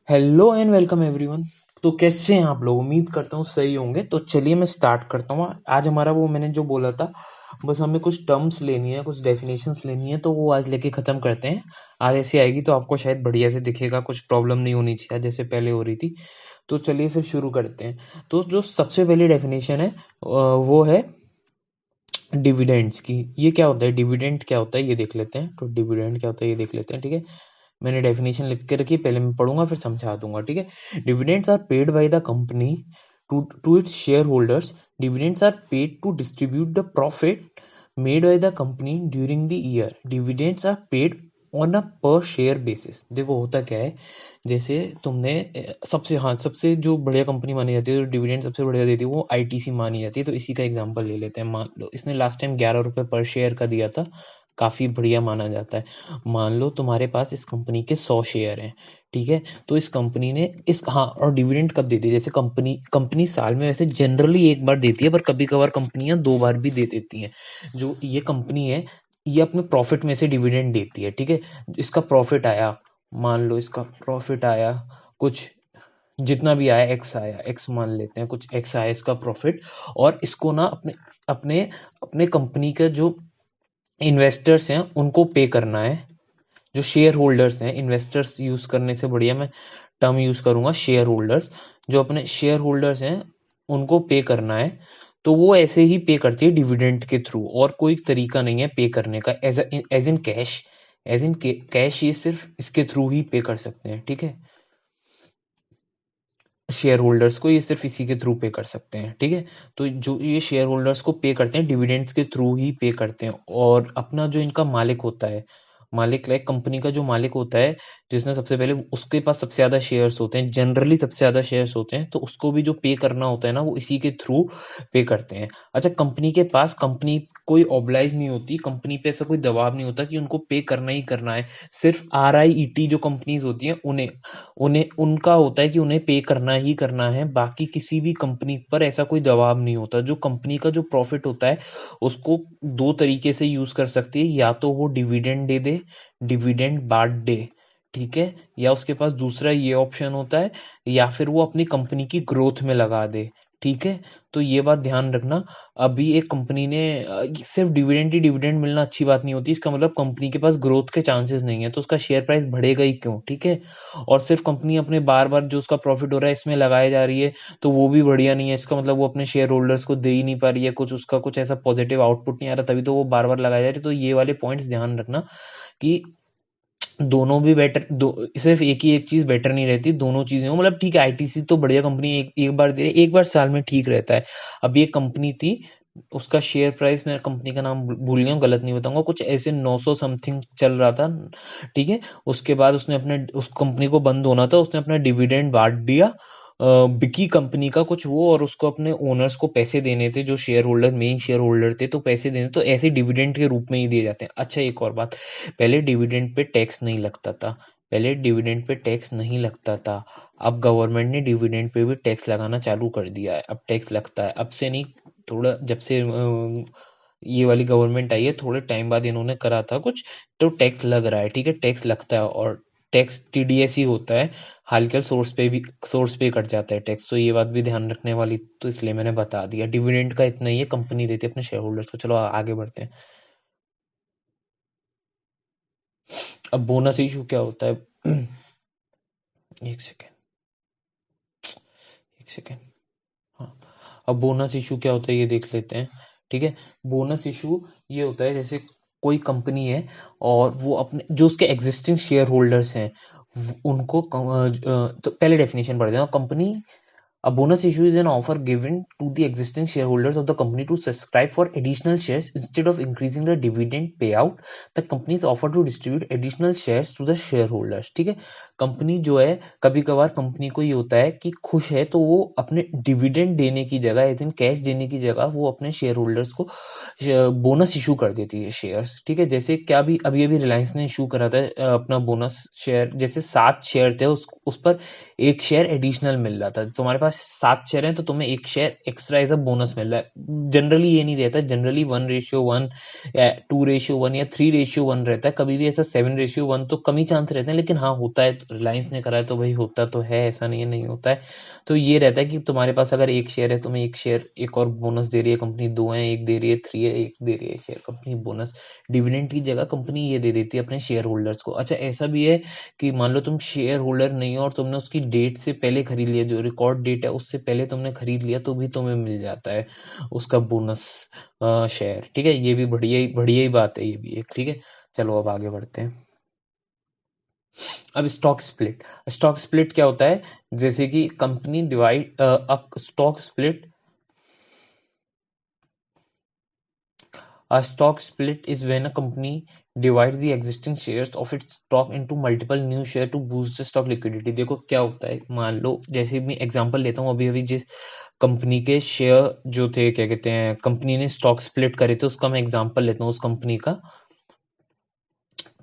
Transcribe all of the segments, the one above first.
Hello and welcome everyone. तो कैसे हैं आप लोग? उम्मीद करता हूँ सही होंगे। तो चलिए मैं स्टार्ट करता हूँ। आज हमारा वो मैंने जो बोला था, बस हमें कुछ टर्म्स लेनी है, कुछ डेफिनेशंस लेनी है, तो वो आज लेके ख़त्म करते हैं। आज ऐसी आएगी तो आपको शायद बढ़िया से दिखेगा, कुछ प्रॉब्लम नहीं होनी चाहिए जैसे पहले हो रही थी। तो चलिए फिर शुरू करते हैं। तो जो सबसे पहली डेफिनेशन है वो है डिविडेंड्स की। ये क्या होता है? डिविडेंड क्या होता है ये देख लेते हैं। तो डिविडेंड क्या होता है ये देख लेते हैं, ठीक है। मैंने डेफिनेशन लिख के रखी, पहले मैं पढ़ूंगा फिर समझा दूंगा, ठीक है। Dividends are paid by the company to its shareholders. Dividends are paid to distribute the profit made by the company during the year. Dividends are paid on a per share basis. देखो होता क्या है, जैसे तुमने सबसे जो बढ़िया company मानी जाती है, जो डिविडेंड सबसे बढ़िया देती है, वो आईटीसी मानी जाती है। तो इसी का एग्जांपल ले लेते हैं। मान लो इसने लास्ट टाइम 11 रुपए पर शेयर का दिया था, काफी बढ़िया माना जाता है। मान लो तुम्हारे पास इस कंपनी के 100 शेयर हैं, ठीक है। तो इस कंपनी ने इस हाँ, और डिविडेंड कब देती है? जैसे कंपनी साल में वैसे जनरली एक बार देती है, पर कभी कभार कंपनियां 2 बार भी दे देती हैं। जो ये कंपनी है, ये अपने प्रॉफिट में से डिविडेंड देती है, ठीक है। इसका प्रॉफिट आया, मान लो इसका प्रॉफिट आया कुछ, जितना भी आया, एक्स आया, एक्स मान लेते हैं, कुछ एक्स आया इसका प्रॉफिट। और इसको ना अपने अपने अपने कंपनी के जो इन्वेस्टर्स हैं उनको पे करना है। जो शेयर होल्डर्स हैं, इन्वेस्टर्स यूज करने से बढ़िया मैं टर्म यूज करूंगा शेयर होल्डर्स। जो अपने शेयर होल्डर्स हैं उनको पे करना है। तो वो ऐसे ही पे करती है डिविडेंड के थ्रू, और कोई तरीका नहीं है पे करने का as in cash. As in cash ये सिर्फ इसके थ्रू ही पे कर सकते हैं, ठीक है। शेयर होल्डर्स को ये सिर्फ इसी के थ्रू पे कर सकते हैं, ठीक है। तो जो ये शेयर होल्डर्स को पे करते हैं, डिविडेंड्स के थ्रू ही पे करते हैं। और अपना जो इनका मालिक होता है, मालिक लाइक कंपनी का जो मालिक होता है, जिसने सबसे पहले, उसके पास सबसे ज्यादा शेयर्स होते हैं, जनरली सबसे ज्यादा शेयर्स होते हैं, तो उसको भी जो पे करना होता है ना, वो इसी के थ्रू पे करते हैं। अच्छा, कंपनी के पास, कंपनी कोई ऑब्लाइज नहीं होती, कंपनी पे ऐसा कोई दबाव नहीं होता कि उनको पे करना ही करना है। सिर्फ RIET जो कंपनीज होती हैं, उन्हें उन्हें उनका होता है कि उन्हें पे करना ही करना है। बाकी किसी भी कंपनी पर ऐसा कोई दबाव नहीं होता। जो कंपनी का जो प्रॉफिट होता है, उसको दो तरीके से यूज कर सकती है। या तो वो डिविडेंड दे दे, डिविडेंड बांट दे, ठीक है। या उसके पास दूसरा ये ऑप्शन होता है, या फिर वो अपनी कंपनी की ग्रोथ में लगा दे, ठीक है। तो ये बात ध्यान रखना। अभी एक कंपनी ने सिर्फ डिविडेंड ही डिविडेंड मिलना अच्छी बात नहीं होती। इसका मतलब कंपनी के पास ग्रोथ के चांसेस नहीं है, तो उसका शेयर प्राइस बढ़ेगा ही क्यों, ठीक है। और सिर्फ कंपनी अपने बार बार जो उसका प्रॉफिट हो रहा है इसमें लगाए जा रही है, तो वो भी बढ़िया नहीं है। इसका मतलब वो अपने शेयर होल्डर्स को दे ही नहीं पा रही है, कुछ उसका कुछ ऐसा पॉजिटिव आउटपुट नहीं आ रहा, तभी तो वो बार बार लगाए जा रही है। तो ये वाले पॉइंट्स ध्यान रखना कि दोनों भी बेटर, दो सिर्फ एक ही एक चीज बेटर नहीं रहती, दोनों चीजें हो। मतलब ठीक है, आईटीसी तो बढ़िया कंपनी, एक बार दे रही, एक बार साल में ठीक रहता है। अब ये कंपनी थी, उसका शेयर प्राइस, मैं कंपनी का नाम भूल गया हूँ, गलत नहीं बताऊंगा, कुछ ऐसे 900 समथिंग चल रहा था, ठीक है। उसके बाद उसने अपने, उस कंपनी को बंद होना था, उसने अपना डिविडेंड बांट दिया। बिकी कंपनी का कुछ वो, और उसको अपने ओनर्स को पैसे देने थे, जो share holder, main share holder थे, तो पैसे देने, तो ऐसे डिविडेंड के रूप में ही दिए जाते हैं। अच्छा, एक और बात, पहले डिविडेंड पे टैक्स नहीं लगता था। पहले डिविडेंड पे टैक्स नहीं लगता था। अब गवर्नमेंट ने डिविडेंड पे भी टैक्स लगाना चालू कर दिया है, अब टैक्स लगता है। अब से नहीं, थोड़ा जब से ये वाली गवर्नमेंट आई है, थोड़े टाइम बाद इन्होंने करा था कुछ, तो टैक्स लग रहा है, ठीक है, टैक्स लगता है। और टैक्स TDS ही होता है, हालांकि सोर्स पे कट जाता है टैक्स। तो ये बात भी ध्यान रखने वाली, तो इसलिए मैंने बता दिया। डिविडेंड का इतना ही है, कंपनी देती है अपने शेयर होल्डर्स को। चलो आगे बढ़ते हैं। अब बोनस इशू क्या होता है? एक सेकेंड, एक सेकेंड। हाँ, अब बोनस इशू क्या होता है ये देख लेते हैं, ठीक है। बोनस इशू ये होता है, जैसे कोई कंपनी है, और वो अपने जो उसके एग्जिस्टिंग शेयर होल्डर्स हैं, उनको तो पहले डेफिनेशन पढ़ देना। Company, a bonus issue is an offer given to the existing shareholders of the company to subscribe for additional shares instead of increasing the dividend payout. The company is offered to distribute additional shares to the shareholders. ठीक है। Company जो है, कभी कभार company को ये होता है कि खुश है, तो वो अपने डिविडेंड देने की जगह, आई थिंक कैश देने की जगह, वो अपने शेयर होल्डर्स को बोनस इशू कर देती है, शेयर्स, ठीक है। जैसे क्या, भी अभी अभी रिलायंस ने इशू करा था अपना बोनस शेयर। जैसे 7 शेयर थे, उस पर एक शेयर एडिशनल मिल रहा था। तुम्हारे पास पास 7 शेयर हैं तो तुम्हें 1 share extra as a bonus मिल रहा है। जनरली ये नहीं रहता, जनरली 1:1 या 2:1 या 3:1 रहता है। कभी भी ऐसा 7:1 तो कम ही चांस रहते हैं, लेकिन हाँ होता है। रिलायंस ने करा है तो भाई होता तो है, ऐसा नहीं है नहीं होता है। तो ये रहता है कि तुम्हारे पास अगर 1 शेयर है, तुम्हें 1 शेयर एक और बोनस दे रही है कंपनी, 2 है, 1 दे रही है, 3 है, 1 दे रही है शेयर कंपनी बोनस। डिविडेंड की जगह कंपनी ये दे देती है अपने शेयर होल्डर्स को। अच्छा ऐसा भी है कि मान लो तुम शेयर होल्डर नहीं हो और तुमने उसकी डेट से पहले खरीद लिया, जो रिकॉर्ड डेट है उससे पहले तुमने खरीद लिया, तो भी तुम्हें मिल जाता है उसका बोनस शेयर। ठीक है, ये भी बढ़िया ही बात है, ये भी एक। ठीक है, चलो अब आगे बढ़ते हैं। अब स्टॉक स्प्लिट क्या होता है? जैसे कि company divide stock split A stock split is when a company divides the existing shares of its stock into multiple new share to boost the stock liquidity। देखो क्या होता है, मान लो जैसे मैं एग्जांपल लेता हूँ, अभी अभी जिस कंपनी के शेयर जो थे, क्या कहते हैं, कंपनी ने स्टॉक स्प्लिट करे थे, उसका मैं एग्जांपल लेता हूँ उस कंपनी का।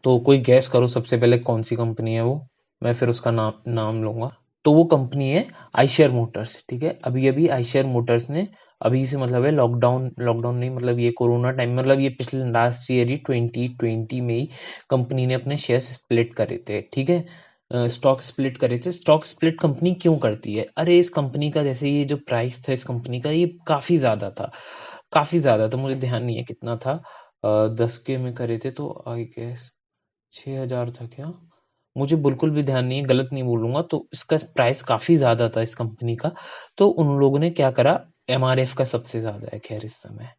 तो कोई गैस करो सबसे पहले कौन सी कंपनी है वो, मैं फिर उसका नाम लूंगा। तो वो कंपनी है आइशर मोटर्स। ठीक है, अभी अभी आइशर मोटर्स ने, अभी से मतलब है लॉकडाउन नहीं, मतलब ये कोरोना टाइम, मतलब ये पिछले लास्ट ईयर ही 2020 में ही कंपनी ने अपने शेयर स्प्लिट करे थे। ठीक है, स्टॉक स्प्लिट करे थे। स्टॉक स्प्लिट कंपनी क्यों करती है? अरे इस कंपनी का जैसे ये जो प्राइस था इस कंपनी का, ये काफी ज्यादा था, काफी ज्यादा था, मुझे ध्यान नहीं है कितना था। 10 के में करे थे तो आई गेस 6,000 था क्या, मुझे बिल्कुल भी ध्यान नहीं है, गलत नहीं बोलूंगा। तो इसका प्राइस काफी ज्यादा था इस कंपनी का। तो उन लोगों ने क्या करा, एमआरएफ का सबसे ज्यादा है, खैर इस समय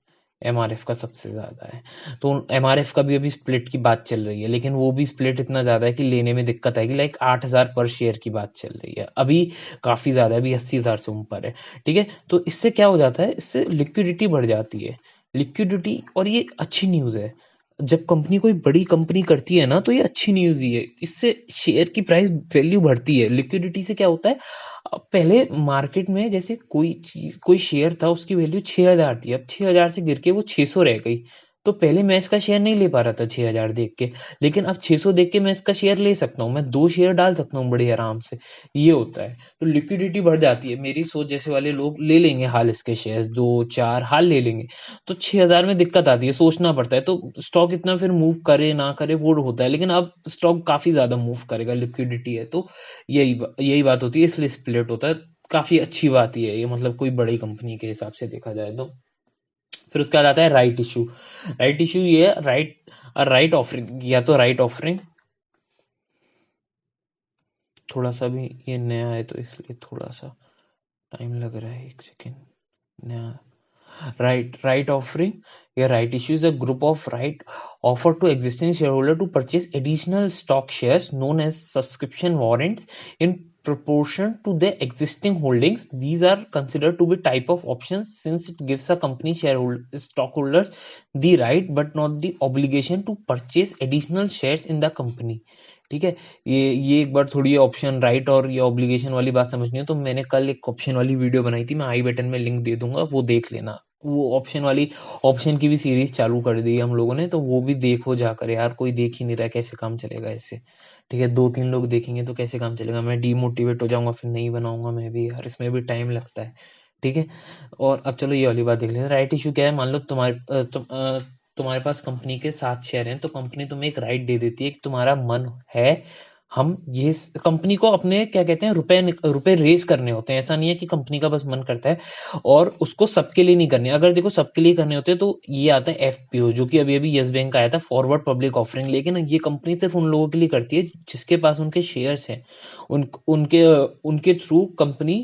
एमआरएफ का सबसे ज्यादा है। तो एमआरएफ का भी अभी स्प्लिट की बात चल रही है, लेकिन वो भी स्प्लिट इतना ज्यादा है कि लेने में दिक्कत आएगी। लाइक 8,000 पर शेयर की बात चल रही है अभी, काफी ज्यादा है, अभी 80,000 से ऊपर है। ठीक है, तो इससे क्या हो जाता है, इससे लिक्विडिटी बढ़ जाती है, लिक्विडिटी। और ये अच्छी न्यूज है, जब कंपनी कोई बड़ी कंपनी करती है ना, तो ये अच्छी न्यूज ही है। इससे शेयर की प्राइस वैल्यू बढ़ती है। लिक्विडिटी से क्या होता है, पहले मार्केट में जैसे कोई चीज, कोई शेयर था, उसकी वैल्यू 6,000 थी, अब 6,000 से गिर के वो 600 रह गई। तो पहले मैं इसका शेयर नहीं ले पा रहा था 6,000 देख के, लेकिन अब 600 देख के मैं इसका शेयर ले सकता हूँ, मैं 2 शेयर डाल सकता हूँ बड़े आराम से। ये होता है, तो लिक्विडिटी बढ़ जाती है। मेरी सोच जैसे वाले लोग ले लेंगे हाल इसके शेयर, 2-4 हाल ले लेंगे, तो 6,000 में दिक्कत आती है, सोचना पड़ता है। तो स्टॉक इतना फिर मूव करे ना करे वो होता है, लेकिन अब स्टॉक काफी ज्यादा मूव करेगा, लिक्विडिटी है तो। यही बात होती है, इसलिए स्प्लिट होता है। काफी अच्छी बात ही है ये, मतलब कोई बड़ी कंपनी के हिसाब से देखा जाए तो। फिर उसके बाद आता है राइट इशू। राइट इशू ये है, राइट ऑफरिंग, या तो राइट ऑफरिंग, थोड़ा सा भी ये नया है तो इसलिए थोड़ा सा टाइम लग रहा है, एक सेकेंड। नया right offering, a right issue is a group of right offered to existing shareholder to purchase additional stock shares known as subscription warrants in proportion to their existing holdings. These are considered to be type of options since it gives a company shareholder stockholders the right but not the obligation to purchase additional shares in the company। ठीक है, ये एक बार थोड़ी option right और ये obligation वाली बात समझनी है तो मैंने कल एक ऑप्शन वाली वीडियो बनाई थी, मैं आई बटन में लिंक दे दूंगा, वो देख लेना। वो ऑप्शन की भी सीरीज चालू कर दी है हम लोगों ने, तो वो भी देखो जाकर यार, कोई देख ही नहीं रहा, कैसे काम चलेगा ऐसे। ठीक है, 2-3 लोग देखेंगे तो कैसे काम चलेगा, मैं डीमोटिवेट हो जाऊंगा, फिर नहीं बनाऊंगा मैं भी यार, इसमें भी टाइम लगता है। ठीक है, और अब चलो ये वाली बात देख लेते हैं। राइट इशू क्या है, मान लो तुम्हारे पास कंपनी के 7 शेयर हैं, तो कंपनी तुम्हें एक राइट दे देती है कि तुम्हारा मन है, हम ये कंपनी को अपने क्या कहते हैं रुपए रेज करने होते हैं। ऐसा नहीं है कि कंपनी का बस मन करता है, और उसको सबके लिए नहीं करने। अगर देखो सबके लिए करने होते हैं तो ये आता है एफपीओ, जो कि अभी अभी यस बैंक का आया था, फॉरवर्ड पब्लिक ऑफरिंग। लेकिन ये कंपनी सिर्फ उन लोगों के लिए करती है जिसके पास उनके शेयर्स हैं, उनके उनके थ्रू कंपनी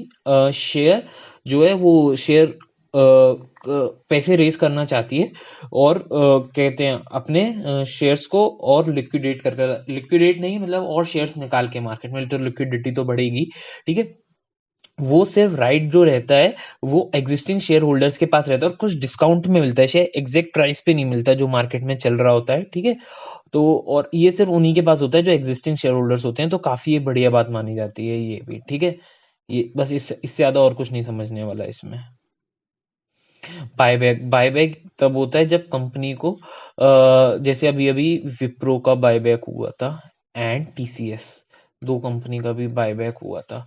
शेयर जो है वो शेयर पैसे रेज करना चाहती है, और कहते हैं अपने शेयर्स को और लिक्विडेट नहीं, मतलब और शेयर्स निकाल के मार्केट में, तो लिक्विडिटी तो बढ़ेगी। ठीक है, वो सिर्फ राइट जो रहता है वो एग्जिस्टिंग शेयर होल्डर्स के पास रहता है, और कुछ डिस्काउंट में मिलता है, शेयर एग्जैक्ट प्राइस पे नहीं मिलता जो मार्केट में चल रहा होता है। ठीक है, तो और ये सिर्फ उन्हीं के पास होता है जो एग्जिस्टिंग शेयर होल्डर्स होते हैं, तो काफी ये बढ़िया बात मानी जाती है ये भी। ठीक है, ये बस इससे ज्यादा और कुछ नहीं समझने वाला इसमें। बायबैक तब होता है जब कंपनी को जैसे अभी अभी विप्रो का बायबैक हुआ था, एंड टीसीएस, 2 कंपनी का भी बायबैक हुआ था।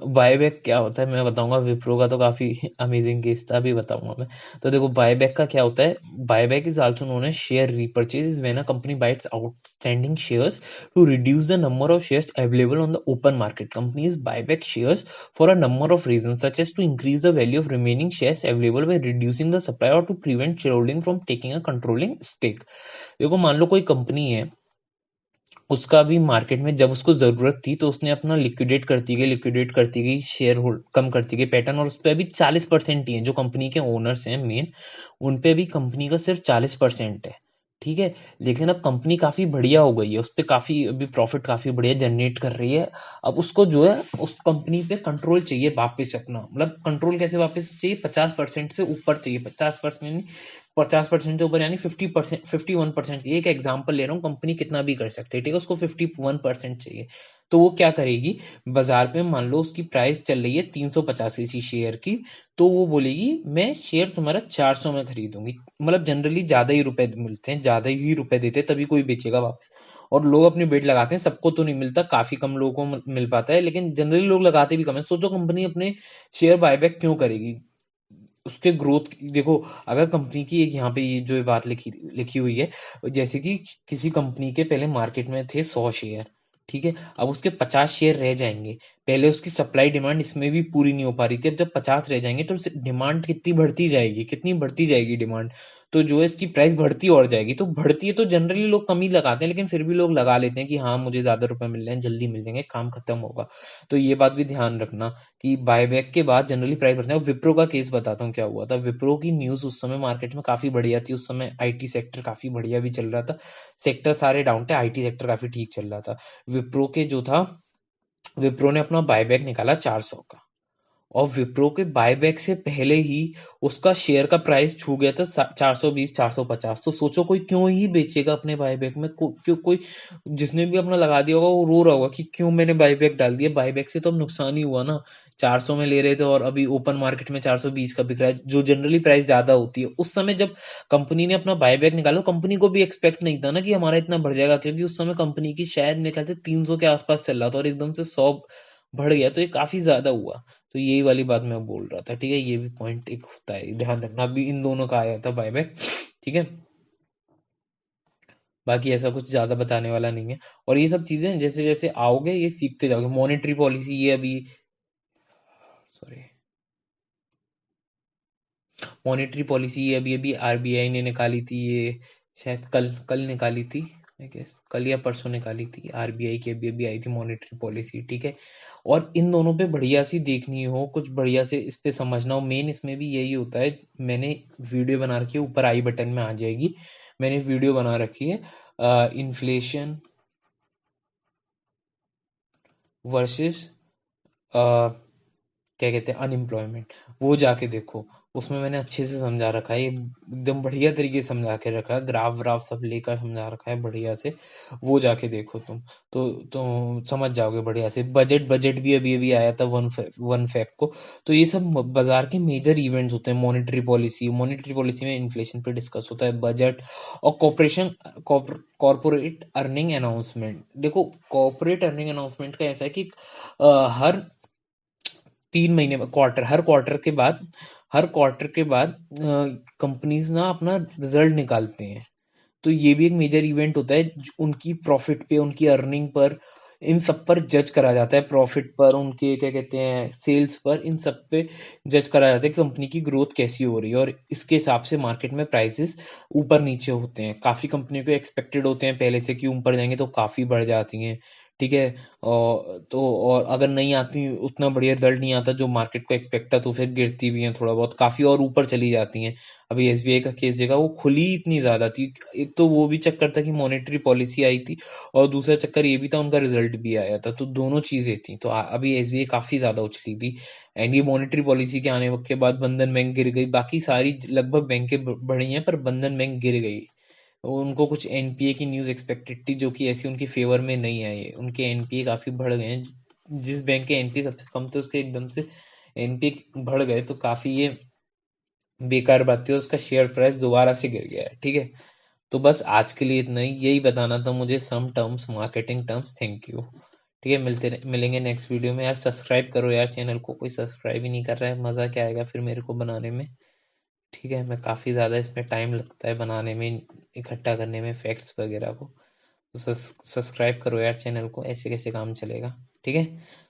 बायबैक क्या होता है मैं बताऊंगा। विप्रो का तो काफी अमेजिंग केस था, अभी बताऊंगा मैं। तो देखो बायबैक का क्या होता है। Buyback is also known as share repurchase when a company buys outstanding shares to reduce the number of shares available on the open market. Companies buyback shares for a number of reasons such as to increase the value of remaining shares available by reducing the supply और to prevent share holding from taking a controlling stake. देखो मान लो कोई company है, उसका भी market में जब उसको जरूरत थी तो उसने अपना लिक्विडेट करती गई शेयर होल्ड कम करती गई पैटर्न, और उस पर अभी 40% ही है। जो कंपनी के ओनर्स हैं मेन, उन पे भी कंपनी का सिर्फ 40% है। ठीक है। लेकिन अब कंपनी काफी बढ़िया हो गई है, उस पर काफी अभी प्रॉफिट काफी बढ़िया जनरेट कर रही है। अब उसको जो है उस कंपनी पे कंट्रोल चाहिए वापस अपना, मतलब कंट्रोल कैसे वापस चाहिए, 50% से ऊपर चाहिए। 50%, 50% से ऊपर यानी 50%, 51% चाहिए। एक एग्जांपल ले रहा हूँ, कंपनी कितना भी कर सकती है, ठीक है, उसको 51% चाहिए। तो वो क्या करेगी, बाजार पे मान लो उसकी प्राइस चल रही है 385 इसी शेयर की, तो वो बोलेगी मैं शेयर तुम्हारा 400 में खरीदूंगी। मतलब जनरली ज्यादा ही रुपए मिलते हैं, ज्यादा ही रुपए देते हैं तभी कोई बेचेगा वापस। और लोग अपनी बेट लगाते हैं, सबको तो नहीं मिलता, काफी कम लोगों को मिल पाता है, लेकिन जनरली लोग लगाते भी कम है। सोचो कंपनी अपने शेयर बायबैक क्यों करेगी, उसके ग्रोथ देखो। अगर कंपनी की एक यहाँ पे ये जो बात लिखी लिखी हुई है, जैसे कि किसी कंपनी के पहले मार्केट में थे 100 शेयर, ठीक है, अब उसके 50 शेयर रह जाएंगे। पहले उसकी सप्लाई डिमांड इसमें भी पूरी नहीं हो पा रही थी, अब जब 50 रह जाएंगे तो डिमांड कितनी बढ़ती जाएगी, कितनी बढ़ती जाएगी डिमांड, तो जो है इसकी प्राइस बढ़ती और जाएगी। तो बढ़ती है तो जनरली लोग कम ही लगाते हैं, लेकिन फिर भी लोग लगा लेते हैं कि हाँ मुझे ज्यादा रुपए मिल रहे हैं, जल्दी मिल जाएंगे, काम खत्म होगा। तो ये बात भी ध्यान रखना कि बायबैक के बाद जनरली प्राइस बढ़ते हैं। विप्रो का केस बताता हूँ क्या हुआ था। विप्रो की न्यूज उस समय मार्केट में काफी बढ़िया थी, उस समय आईटी सेक्टर काफी बढ़िया भी चल रहा था। सेक्टर सारे डाउन थे, आईटी सेक्टर काफी ठीक चल रहा था। विप्रो के जो था, विप्रो ने अपना बायबैक निकाला 400 का, और विप्रो के बायबैक से पहले ही उसका शेयर का प्राइस छू गया था 420 450। तो सोचो कोई क्यों ही बेचेगा अपने बायबैक में, क्यों कोई जिसने भी अपना लगा दिया होगा वो रो रहा होगा कि क्यों मैंने बायबैक डाल दिया। बायबैक से तो अब नुकसान ही हुआ ना। 400 में ले रहे थे और अभी ओपन मार्केट में 420 का बिक रहा है, जो जनरली प्राइस ज्यादा होती है। उस समय जब कंपनी ने अपना बायबैक निकाला, कंपनी को भी एक्सपेक्ट नहीं था ना कि हमारा इतना बढ़ जाएगा, क्योंकि उस समय कंपनी की शायद मेरे ख्याल से 300 के आसपास चल रहा था और एकदम से 100 बढ़ गया, तो ये काफी ज्यादा हुआ। तो यही वाली बात मैं बोल रहा था, ठीक है, ये भी पॉइंट एक होता है, ध्यान रखना। अभी इन दोनों का आया था बायबैक, ठीक है। बाकी ऐसा कुछ ज्यादा बताने वाला नहीं है। और ये सब चीजें जैसे जैसे आओगे ये सीखते जाओगे। मॉनेटरी पॉलिसी ये अभी, सॉरी, मॉनेटरी पॉलिसी ये अभी अभी आरबीआई ने निकाली थी, ये शायद कल कल निकाली थी, आई गेस कल या परसों निकाली थी आरबीआई की, अभी अभी आई थी मॉनेटरी पॉलिसी, ठीक है। और इन दोनों पे बढ़िया सी देखनी हो, कुछ बढ़िया से इस पे समझना हो, मेन इसमें भी यही होता है। मैंने वीडियो बना रखी है, ऊपर आई बटन में आ जाएगी, मैंने वीडियो बना रखी है, इन्फ्लेशन वर्सेस क्या कहते हैं अनएम्प्लॉयमेंट, वो जाके देखो। उसमें मैंने अच्छे से समझा रखा है, ये एकदम बढ़िया तरीके से समझा के रखा है, ग्राफ व्राफ सब लेकर समझा रखा है बढ़िया से। वो जाके देखो तुम, तो समझ जाओगे बढ़िया से। बजट बजट भी अभी अभी आया था 1 फेब को। तो ये सब बाजार के मेजर इवेंट्स होते हैं। मॉनेटरी पॉलिसी में इन्फ्लेशन पे डिस्कस होता है, बजट और कॉर्पोरेशन कॉर्पोरेट अर्निंग अनाउंसमेंट। देखो कॉर्पोरेट अर्निंग अनाउंसमेंट का ऐसा है कि हर 3 महीने में, हर क्वार्टर के बाद कंपनीज ना अपना रिजल्ट निकालते हैं। तो ये भी एक मेजर इवेंट होता है, उनकी प्रॉफिट पे, उनकी अर्निंग पर, इन सब पर जज करा जाता है। प्रॉफिट पर, उनके क्या कहते हैं सेल्स पर, इन सब पे जज करा जाता है कि कंपनी की ग्रोथ कैसी हो रही है, और इसके हिसाब से मार्केट में प्राइसेस ऊपर नीचे होते हैं। काफी कंपनियों को एक्सपेक्टेड होते हैं पहले से कि ऊपर जाएंगे तो काफी बढ़ जाती हैं, ठीक है। और अगर नहीं आती, उतना बढ़िया रिजल्ट नहीं आता जो मार्केट को एक्सपेक्ट था, तो फिर गिरती भी हैं थोड़ा बहुत, काफी और ऊपर चली जाती हैं। अभी एसबीआई का केस देखा, वो खुली इतनी ज्यादा थी। एक तो वो भी चक्कर था कि मॉनेटरी पॉलिसी आई थी, और दूसरा चक्कर ये भी था उनका रिजल्ट भी आया था, तो दोनों चीजें थी। तो अभी एसबीआई काफी ज्यादा उछली थी। एंड ये मॉनेटरी पॉलिसी के आने के बाद बंधन बैंक गिर गई, बाकी सारी लगभग बैंकें बढ़ी हैं, पर बंधन बैंक गिर गई। उनको कुछ एनपीए की न्यूज एक्सपेक्टेड थी, जो कि ऐसी उनकी फेवर में नहीं आई है, उनके एनपीए काफी बढ़ गए हैं। जिस बैंक के एनपीए सबसे कम थे उसके एकदम से एनपीए बढ़ गए, तो काफी ये बेकार बात थी, उसका शेयर प्राइस दोबारा से गिर गया है, ठीक है। तो बस आज के लिए इतना ही, यही बताना था मुझे, some terms, marketing terms. Thank you. ठीक है, मिलेंगे नेक्स्ट वीडियो में। यार सब्सक्राइब करो यार चैनल को, कोई सब्सक्राइब ही नहीं कर रहा है, मज़ा क्या आएगा फिर मेरे को बनाने में। ठीक है, मैं काफ़ी ज़्यादा इसमें टाइम लगता है बनाने में, इकट्ठा करने में फैक्ट्स वगैरह को। तो सब्सक्राइब करो यार चैनल को, ऐसे कैसे काम चलेगा। ठीक है,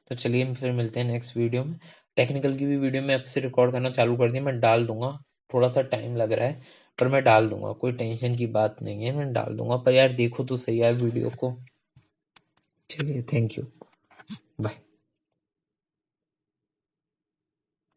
तो चलिए फिर मिलते हैं नेक्स्ट वीडियो में। टेक्निकल की भी वीडियो मैं अब से रिकॉर्ड करना चालू कर दी, मैं डाल दूंगा। थोड़ा सा टाइम लग रहा है पर मैं डाल दूंगा, कोई टेंशन की बात नहीं है, मैं डाल दूंगा। पर यार देखो तो सही यार वीडियो को। चलिए, थैंक यू, बाय।